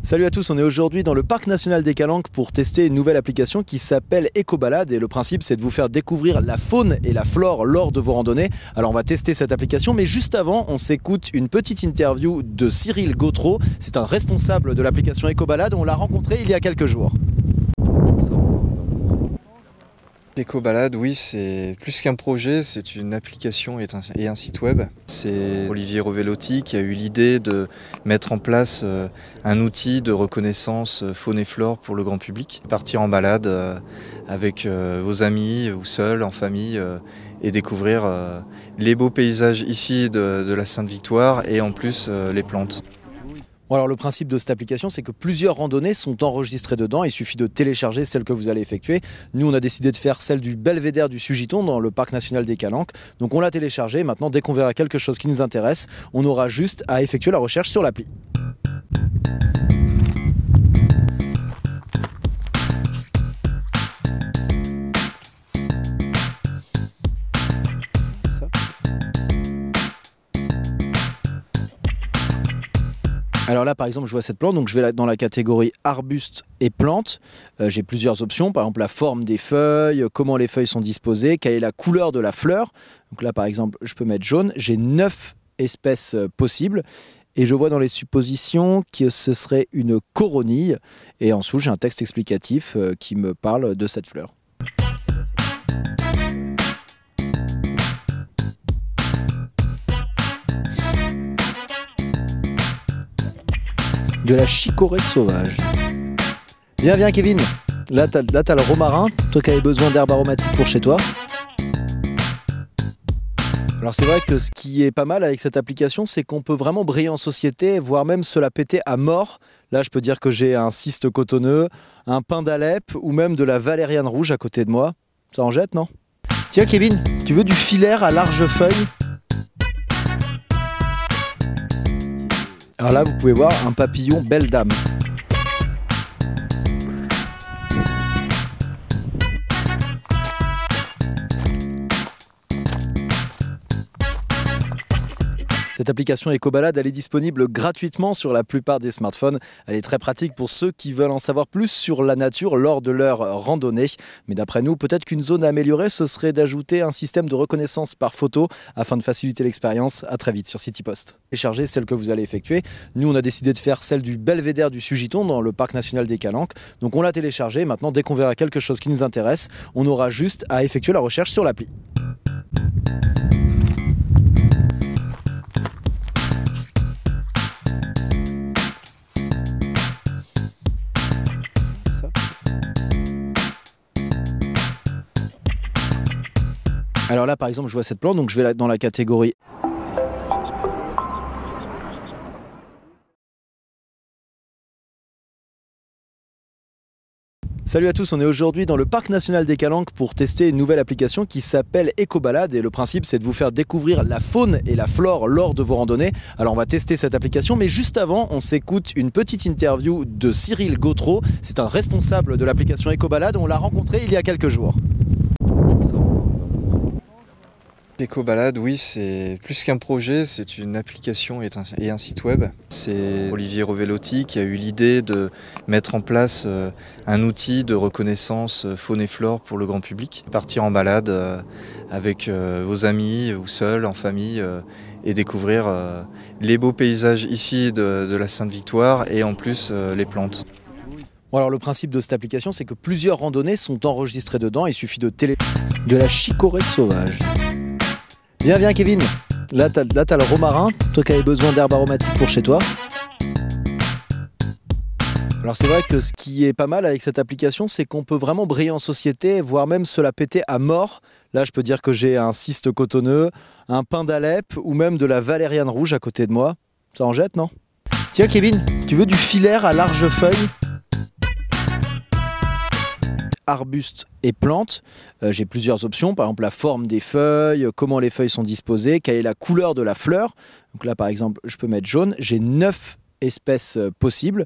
Salut à tous, on est aujourd'hui dans le parc national des Calanques pour tester une nouvelle application qui s'appelle Ecobalade et le principe c'est de vous faire découvrir la faune et la flore lors de vos randonnées. Alors on va tester cette application mais juste avant on s'écoute une petite interview de Cyril Gautreau, c'est un responsable de l'application Ecobalade, on l'a rencontré il y a quelques jours. Ecobalade, oui, c'est plus qu'un projet, c'est une application et un site web. C'est Olivier Rovellotti qui a eu l'idée de mettre en place un outil de reconnaissance faune et flore pour le grand public. Partir en balade avec vos amis ou seul, en famille, et découvrir les beaux paysages ici de la Sainte-Victoire et en plus les plantes. Bon, alors le principe de cette application c'est que plusieurs randonnées sont enregistrées dedans, il suffit de télécharger celle que vous allez effectuer. Nous on a décidé de faire celle du belvédère du Sugiton dans le parc national des Calanques. Donc on l'a téléchargée, maintenant dès qu'on verra quelque chose qui nous intéresse, on aura juste à effectuer la recherche sur l'appli. Alors là par exemple je vois cette plante, donc je vais dans la catégorie arbustes et plantes. J'ai plusieurs options, par exemple la forme des feuilles, comment les feuilles sont disposées, quelle est la couleur de la fleur. Donc là par exemple je peux mettre jaune, j'ai 9 espèces possibles. Et je vois dans les suppositions que ce serait une coronille. Et en dessous j'ai un texte explicatif qui me parle de cette fleur. De la chicorée sauvage. Viens Kevin, là t'as le romarin, toi qui avais besoin d'herbes aromatiques pour chez toi. Alors c'est vrai que ce qui est pas mal avec cette application, c'est qu'on peut vraiment briller en société, voire même se la péter à mort. Là je peux dire que j'ai un cyste cotonneux, un pin d'Alep ou même de la valériane rouge à côté de moi. Ça en jette, non? Tiens Kevin, tu veux du filaire à large feuille? Alors là, vous pouvez voir un papillon belle dame. Cette application Ecobalade, elle est disponible gratuitement sur la plupart des smartphones. Elle est très pratique pour ceux qui veulent en savoir plus sur la nature lors de leur randonnée. Mais d'après nous, peut-être qu'une zone à améliorer, ce serait d'ajouter un système de reconnaissance par photo afin de faciliter l'expérience. À très vite sur Citypost. Téléchargez celle que vous allez effectuer. Nous, on a décidé de faire celle du belvédère du Sugiton dans le parc national des Calanques. Donc on l'a téléchargée. Maintenant, dès qu'on verra quelque chose qui nous intéresse, on aura juste à effectuer la recherche sur l'appli. Alors là par exemple je vois cette plante, donc je vais dans la catégorie. Salut à tous, on est aujourd'hui dans le parc national des Calanques pour tester une nouvelle application qui s'appelle Ecobalade et le principe c'est de vous faire découvrir la faune et la flore lors de vos randonnées. Alors on va tester cette application mais juste avant on s'écoute une petite interview de Cyril Gautreau, c'est un responsable de l'application Ecobalade, on l'a rencontré il y a quelques jours. Ecobalade, oui, c'est plus qu'un projet, c'est une application et un site web. C'est Olivier Rovellotti qui a eu l'idée de mettre en place un outil de reconnaissance faune et flore pour le grand public. Partir en balade avec vos amis ou seul, en famille, et découvrir les beaux paysages ici de la Sainte-Victoire et en plus les plantes. Bon, alors le principe de cette application c'est que plusieurs randonnées sont enregistrées dedans, il suffit de de la chicorée sauvage. Viens Kevin, là t'as le romarin, toi qui avais besoin d'herbes aromatiques pour chez toi. Alors c'est vrai que ce qui est pas mal avec cette application, c'est qu'on peut vraiment briller en société, voire même se la péter à mort. Là je peux dire que j'ai un cyste cotonneux, un pin d'Alep ou même de la valériane rouge à côté de moi. Ça en jette, non? Tiens Kevin, tu veux du filaire à large feuille? Arbustes et plantes. J'ai plusieurs options, par exemple la forme des feuilles, comment les feuilles sont disposées, quelle est la couleur de la fleur. Donc là par exemple je peux mettre jaune, j'ai 9 espèces possibles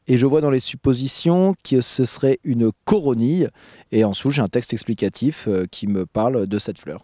et je vois dans les suppositions que ce serait une coronille et en dessous j'ai un texte explicatif qui me parle de cette fleur.